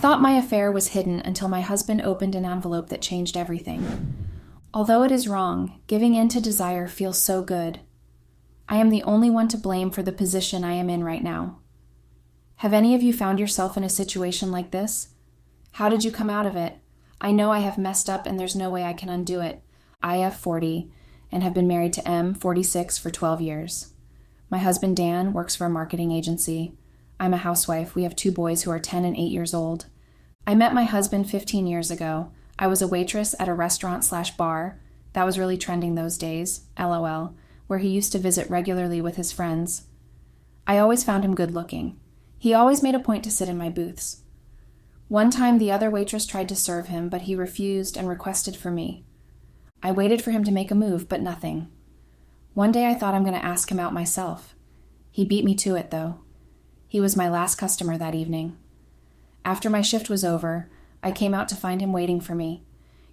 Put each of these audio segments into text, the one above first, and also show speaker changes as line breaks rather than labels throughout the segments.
thought my affair was hidden until my husband opened an envelope that changed everything. Although it is wrong, giving in to desire feels so good. I am the only one to blame for the position I am in right now. Have any of you found yourself in a situation like this? How did you come out of it? I know I have messed up and there's no way I can undo it. I have 40 and have been married to M, 46, for 12 years. My husband Dan works for a marketing agency. I'm a housewife. We have 2 boys who are 10 and 8 years old. I met my husband 15 years ago. I was a waitress at a restaurant/bar. That was really trending those days, LOL, where he used to visit regularly with his friends. I always found him good looking. He always made a point to sit in my booths. One time the other waitress tried to serve him, but he refused and requested for me. I waited for him to make a move, but nothing. One day I thought I'm going to ask him out myself. He beat me to it, though. He was my last customer that evening. After my shift was over, I came out to find him waiting for me.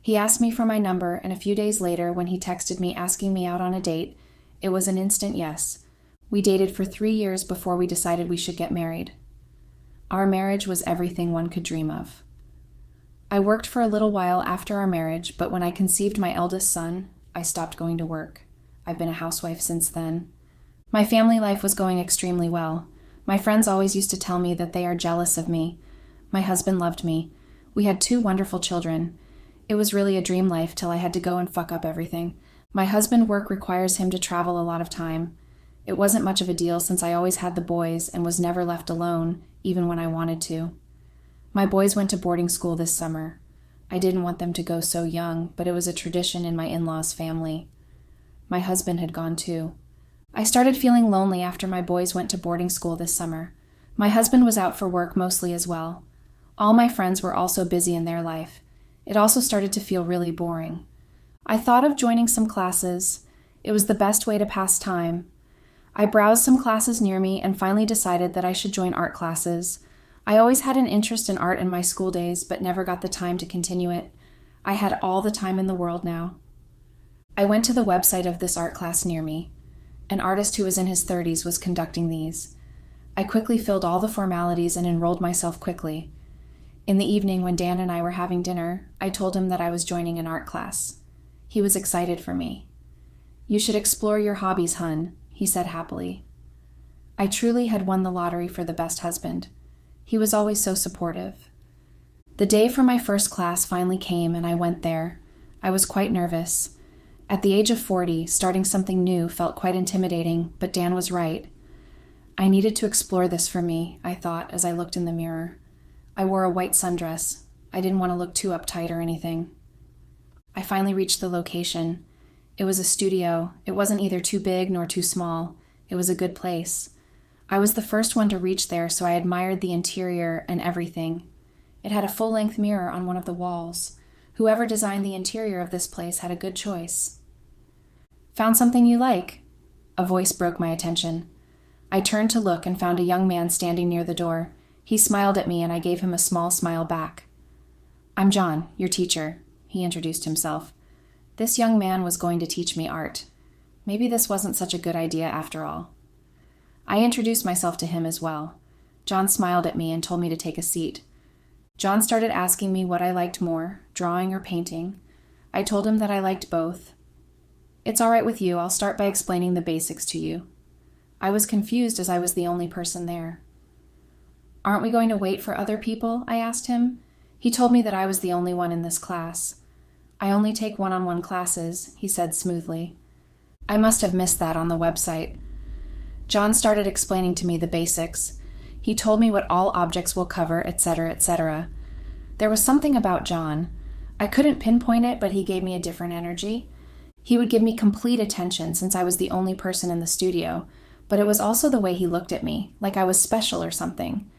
He asked me for my number, and a few days later, when he texted me asking me out on a date, it was an instant yes. We dated for 3 years before we decided we should get married. Our marriage was everything one could dream of. I worked for a little while after our marriage, but when I conceived my eldest son, I stopped going to work. I've been a housewife since then. My family life was going extremely well. My friends always used to tell me that they are jealous of me. My husband loved me. We had 2 wonderful children. It was really a dream life till I had to go and fuck up everything. My husband's work requires him to travel a lot of time. It wasn't much of a deal since I always had the boys and was never left alone, even when I wanted to. My boys went to boarding school this summer. I didn't want them to go so young, but it was a tradition in my in-laws' family. My husband had gone too. I started feeling lonely after my boys went to boarding school this summer. My husband was out for work mostly as well. All my friends were also busy in their life. It also started to feel really boring. I thought of joining some classes. It was the best way to pass time. I browsed some classes near me and finally decided that I should join art classes. I always had an interest in art in my school days, but never got the time to continue it. I had all the time in the world now. I went to the website of this art class near me. An artist who was in his 30s was conducting these. I quickly filled all the formalities and enrolled myself quickly. In the evening, when Dan and I were having dinner, I told him that I was joining an art class. He was excited for me. "You should explore your hobbies, hun," he said happily. I truly had won the lottery for the best husband. He was always so supportive. The day for my first class finally came and I went there. I was quite nervous. At the age of 40, starting something new felt quite intimidating, but Dan was right. I needed to explore this for me, I thought as I looked in the mirror. I wore a white sundress. I didn't want to look too uptight or anything. I finally reached the location. It was a studio. It wasn't either too big nor too small. It was a good place. I was the first one to reach there, so I admired the interior and everything. It had a full-length mirror on one of the walls. Whoever designed the interior of this place had a good choice. "Found something you like?" A voice broke my attention. I turned to look and found a young man standing near the door. He smiled at me and I gave him a small smile back. "I'm John, your teacher," he introduced himself. This young man was going to teach me art. Maybe this wasn't such a good idea after all. I introduced myself to him as well. John smiled at me and told me to take a seat. John started asking me what I liked more, drawing or painting. I told him that I liked both. "It's all right with you, I'll start by explaining the basics to you." I was confused as I was the only person there. "Aren't we going to wait for other people?" I asked him. He told me that I was the only one in this class. "I only take one-on-one classes," he said smoothly. I must have missed that on the website. John started explaining to me the basics. He told me what all objects will cover, etc., etc. There was something about John. I couldn't pinpoint it, but he gave me a different energy. He would give me complete attention since I was the only person in the studio, but it was also the way he looked at me, like I was special or something.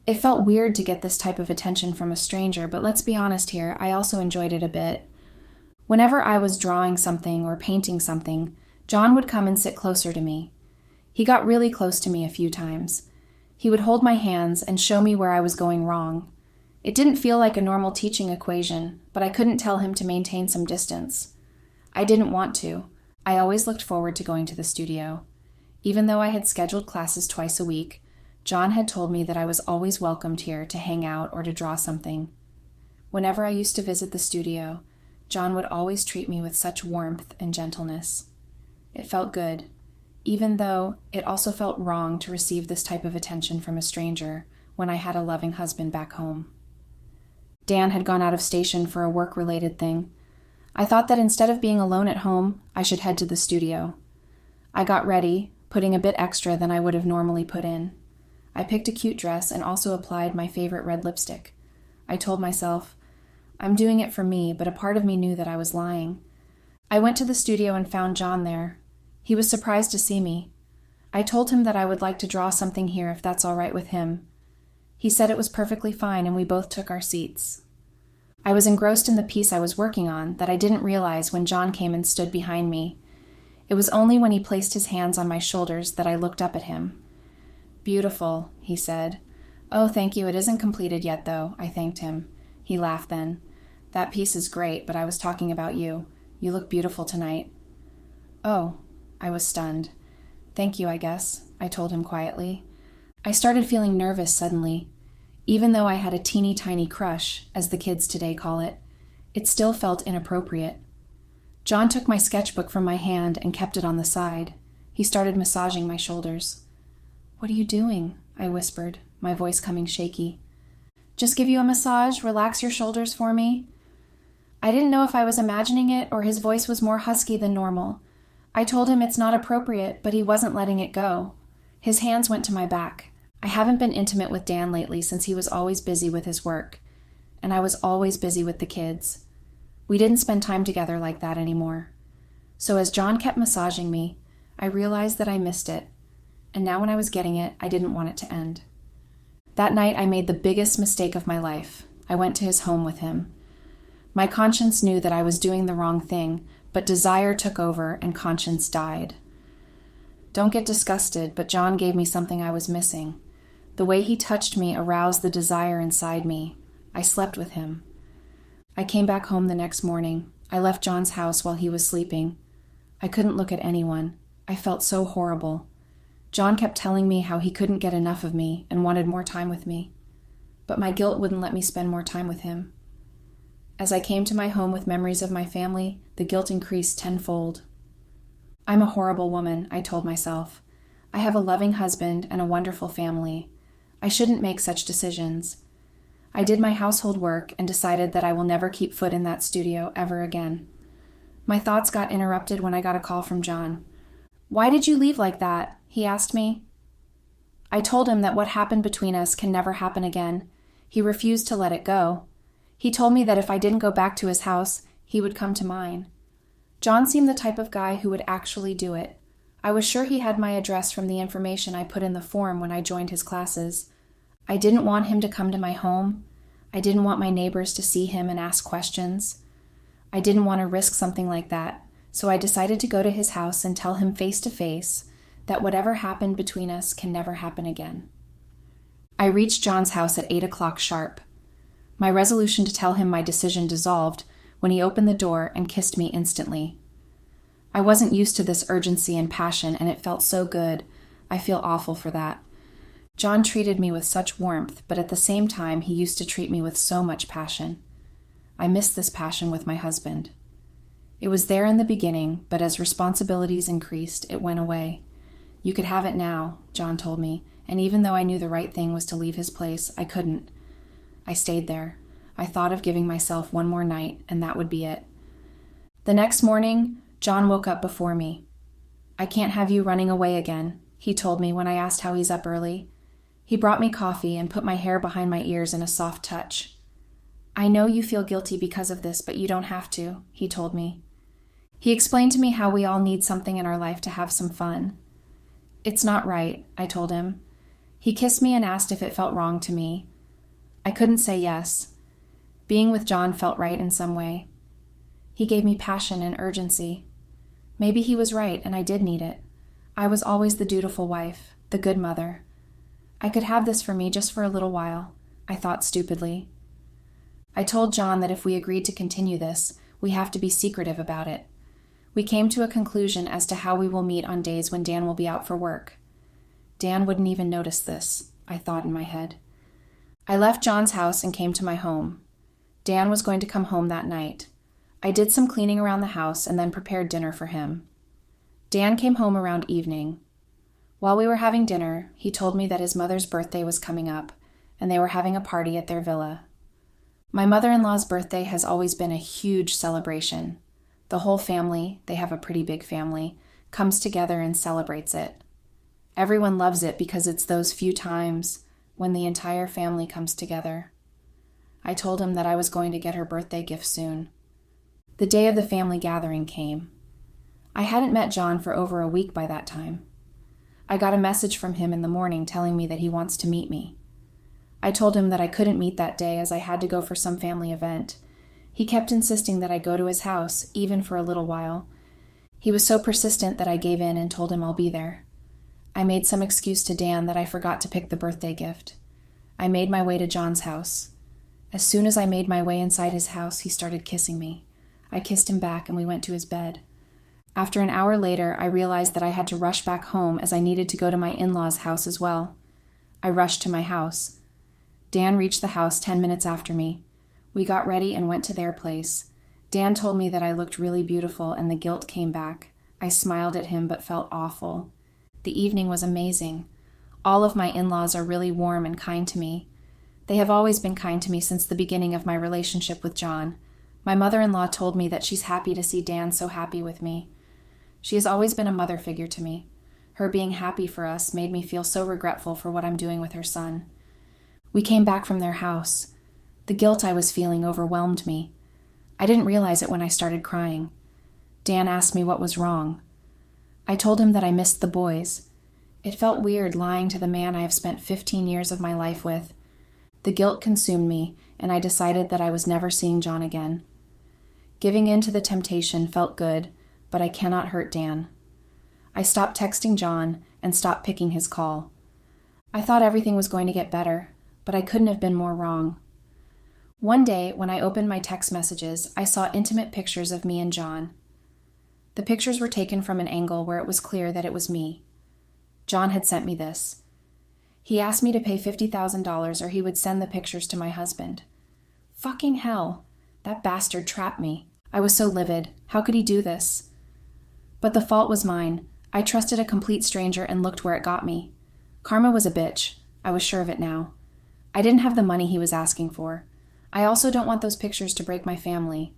It felt weird to get this type of attention from a stranger, but let's be honest here, I also enjoyed it a bit. Whenever I was drawing something or painting something, John would come and sit closer to me. He got really close to me a few times. He would hold my hands and show me where I was going wrong. It didn't feel like a normal teaching equation, but I couldn't tell him to maintain some distance. I didn't want to. I always looked forward to going to the studio. Even though I had scheduled classes twice a week, John had told me that I was always welcomed here to hang out or to draw something. Whenever I used to visit the studio, John would always treat me with such warmth and gentleness. It felt good, even though it also felt wrong to receive this type of attention from a stranger when I had a loving husband back home. Dan had gone out of station for a work-related thing. I thought that instead of being alone at home, I should head to the studio. I got ready, putting a bit extra than I would have normally put in. I picked a cute dress and also applied my favorite red lipstick. I told myself, I'm doing it for me, but a part of me knew that I was lying. I went to the studio and found John there. He was surprised to see me. I told him that I would like to draw something here if that's all right with him. He said it was perfectly fine, and we both took our seats. I was engrossed in the piece I was working on that I didn't realize when John came and stood behind me. It was only when he placed his hands on my shoulders that I looked up at him. Beautiful, he said. Oh, thank you. It isn't completed yet, though, I thanked him. He laughed then. That piece is great, but I was talking about you. You look beautiful tonight. Oh, I was stunned. Thank you, I guess, I told him quietly. I started feeling nervous suddenly. Even though I had a teeny tiny crush, as the kids today call it, it still felt inappropriate. John took my sketchbook from my hand and kept it on the side. He started massaging my shoulders. What are you doing? I whispered, my voice coming shaky. Just give you a massage, relax your shoulders for me. I didn't know if I was imagining it or his voice was more husky than normal. I told him it's not appropriate, but he wasn't letting it go. His hands went to my back. I haven't been intimate with Dan lately since he was always busy with his work, and I was always busy with the kids. We didn't spend time together like that anymore. So as John kept massaging me, I realized that I missed it, and now when I was getting it, I didn't want it to end. That night, I made the biggest mistake of my life. I went to his home with him. My conscience knew that I was doing the wrong thing, but desire took over and conscience died. Don't get disgusted, but John gave me something I was missing. The way he touched me aroused the desire inside me. I slept with him. I came back home the next morning. I left John's house while he was sleeping. I couldn't look at anyone. I felt so horrible. John kept telling me how he couldn't get enough of me and wanted more time with me. But my guilt wouldn't let me spend more time with him. As I came to my home with memories of my family, the guilt increased tenfold. I'm a horrible woman, I told myself. I have a loving husband and a wonderful family. I shouldn't make such decisions. I did my household work and decided that I will never keep foot in that studio ever again. My thoughts got interrupted when I got a call from John. Why did you leave like that? He asked me. I told him that what happened between us can never happen again. He refused to let it go. He told me that if I didn't go back to his house, he would come to mine. John seemed the type of guy who would actually do it. I was sure he had my address from the information I put in the form when I joined his classes. I didn't want him to come to my home. I didn't want my neighbors to see him and ask questions. I didn't want to risk something like that, so I decided to go to his house and tell him face to face that whatever happened between us can never happen again. I reached John's house at 8 o'clock sharp. My resolution to tell him my decision dissolved when he opened the door and kissed me instantly. I wasn't used to this urgency and passion, and it felt so good. I feel awful for that. John treated me with such warmth, but at the same time, he used to treat me with so much passion. I missed this passion with my husband. It was there in the beginning, but as responsibilities increased, it went away. You could have it now, John told me, and even though I knew the right thing was to leave his place, I couldn't. I stayed there. I thought of giving myself one more night, and that would be it. The next morning, John woke up before me. I can't have you running away again, he told me when I asked how he's up early. He brought me coffee and put my hair behind my ears in a soft touch. I know you feel guilty because of this, but you don't have to, he told me. He explained to me how we all need something in our life to have some fun. It's not right, I told him. He kissed me and asked if it felt wrong to me. I couldn't say yes. Being with John felt right in some way. He gave me passion and urgency. Maybe he was right, and I did need it. I was always the dutiful wife, the good mother. I could have this for me just for a little while, I thought stupidly. I told John that if we agreed to continue this, we have to be secretive about it. We came to a conclusion as to how we will meet on days when Dan will be out for work. Dan wouldn't even notice this. I thought in my head. I left John's house and came to my home. Dan was going to come home that night. I did some cleaning around the house and then prepared dinner for him. Dan came home around evening. While we were having dinner, he told me that his mother's birthday was coming up, and they were having a party at their villa. My mother-in-law's birthday has always been a huge celebration. The whole family, they have a pretty big family, comes together and celebrates it. Everyone loves it because it's those few times when the entire family comes together. I told him that I was going to get her birthday gift soon. The day of the family gathering came. I hadn't met John for over a week by that time. I got a message from him in the morning telling me that he wants to meet me. I told him that I couldn't meet that day as I had to go for some family event. He kept insisting that I go to his house, even for a little while. He was so persistent that I gave in and told him I'll be there. I made some excuse to Dan that I forgot to pick the birthday gift. I made my way to John's house. As soon as I made my way inside his house, he started kissing me. I kissed him back and we went to his bed. After an hour later, I realized that I had to rush back home as I needed to go to my in-laws' house as well. I rushed to my house. Dan reached the house 10 minutes after me. We got ready and went to their place. Dan told me that I looked really beautiful and the guilt came back. I smiled at him but felt awful. The evening was amazing. All of my in-laws are really warm and kind to me. They have always been kind to me since the beginning of my relationship with John. My mother-in-law told me that she's happy to see Dan so happy with me. She has always been a mother figure to me. Her being happy for us made me feel so regretful for what I'm doing with her son. We came back from their house. The guilt I was feeling overwhelmed me. I didn't realize it when I started crying. Dan asked me what was wrong. I told him that I missed the boys. It felt weird lying to the man I have spent 15 years of my life with. The guilt consumed me, and I decided that I was never seeing John again. Giving in to the temptation felt good, but I cannot hurt Dan. I stopped texting John and stopped picking his call. I thought everything was going to get better, but I couldn't have been more wrong. One day, when I opened my text messages, I saw intimate pictures of me and John. The pictures were taken from an angle where it was clear that it was me. John had sent me this. He asked me to pay $50,000 or he would send the pictures to my husband. Fucking hell! That bastard trapped me. I was so livid. How could he do this? But the fault was mine. I trusted a complete stranger and looked where it got me. Karma was a bitch. I was sure of it now. I didn't have the money he was asking for. I also don't want those pictures to break my family.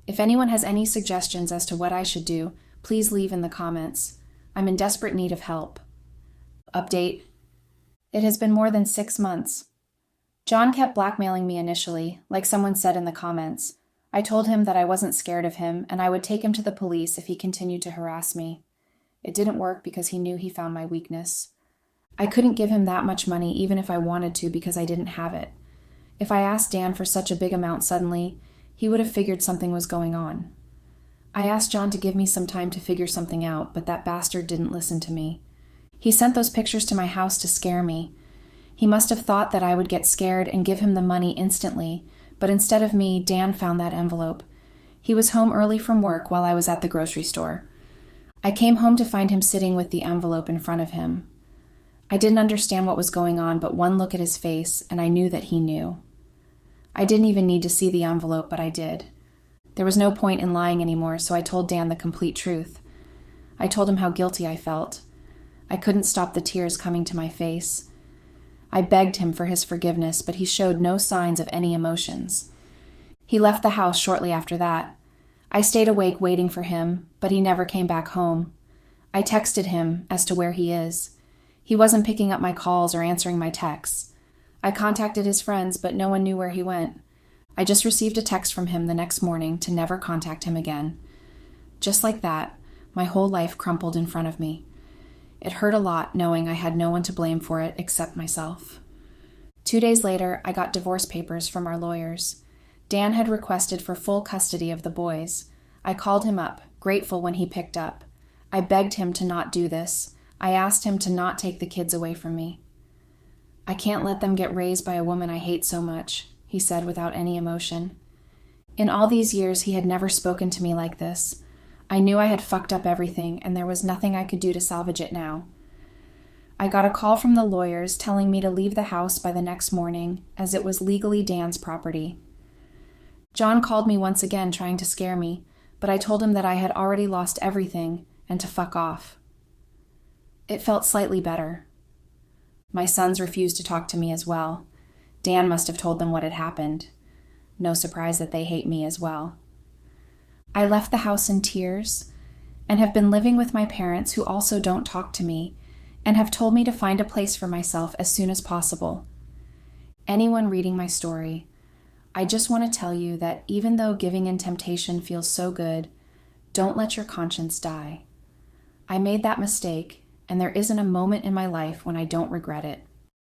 If anyone has any suggestions as to what I should do, please leave in the comments. I'm in desperate need of help. Update. It has been more than 6 months. John kept blackmailing me initially, like someone said in the comments. I told him that I wasn't scared of him and I would take him to the police if he continued to harass me. It didn't work because he knew he found my weakness. I couldn't give him that much money even if I wanted to because I didn't have it. If I asked Dan for such a big amount suddenly, he would have figured something was going on. I asked John to give me some time to figure something out, but that bastard didn't listen to me. He sent those pictures to my house to scare me. He must have thought that I would get scared and give him the money instantly, but instead of me, Dan found that envelope. He was home early from work while I was at the grocery store. I came home to find him sitting with the envelope in front of him. I didn't understand what was going on, but one look at his face, and I knew that he knew. I didn't even need to see the envelope, but I did. There was no point in lying anymore, so I told Dan the complete truth. I told him how guilty I felt. I couldn't stop the tears coming to my face. I begged him for his forgiveness, but he showed no signs of any emotions. He left the house shortly after that. I stayed awake waiting for him, but he never came back home. I texted him as to where he is. He wasn't picking up my calls or answering my texts. I contacted his friends, but no one knew where he went. I just received a text from him the next morning to never contact him again. Just like that, my whole life crumpled in front of me. It hurt a lot knowing I had no one to blame for it except myself. 2 days later, I got divorce papers from our lawyers. Dan had requested for full custody of the boys. I called him up, grateful when he picked up. I begged him to not do this. I asked him to not take the kids away from me. I can't let them get raised by a woman I hate so much, he said without any emotion. In all these years, he had never spoken to me like this. I knew I had fucked up everything, and there was nothing I could do to salvage it now. I got a call from the lawyers telling me to leave the house by the next morning, as it was legally Dan's property. John called me once again trying to scare me, but I told him that I had already lost everything and to fuck off. It felt slightly better. My sons refused to talk to me as well. Dan must have told them what had happened. No surprise that they hate me as well. I left the house in tears and have been living with my parents, who also don't talk to me and have told me to find a place for myself as soon as possible. Anyone reading my story, I just want to tell you that even though giving in temptation feels so good, don't let your conscience die. I made that mistake, and there isn't a moment in my life when I don't regret it.